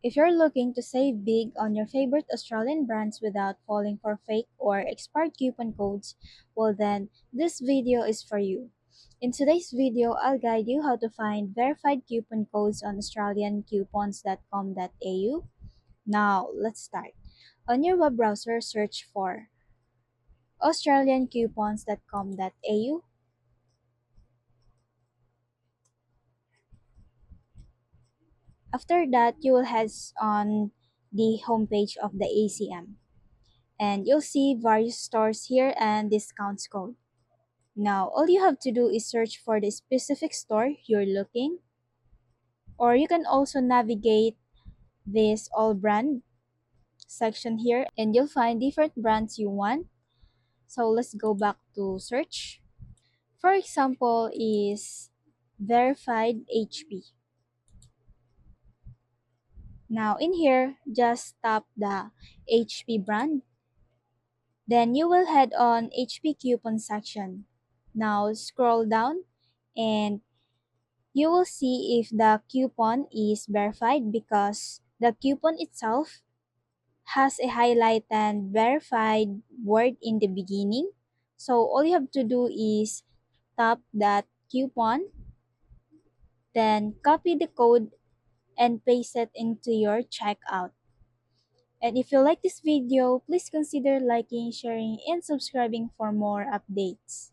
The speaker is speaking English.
If you're looking to save big on your favorite Australian brands without falling for fake or expired coupon codes, well then, this video is for you. In today's video, I'll guide you how to find verified coupon codes on australiancoupons.com.au. Now, let's start. On your web browser, search for australiancoupons.com.au. After that, you will head on the homepage of the ACM, and you'll see various stores here and discounts code. Now, all you have to do is search for the specific store you're looking, or you can also navigate this all brand section here and you'll find different brands you want. So let's go back to search. For example, is verified HP. Now in here, just tap the HP brand. Then you will head on HP coupon section. Now scroll down and you will see if the coupon is verified because the coupon itself has a highlighted verified word in the beginning. So all you have to do is tap that coupon, then copy the code and paste it into your checkout. And if you like this video, please consider liking, sharing, and subscribing for more updates.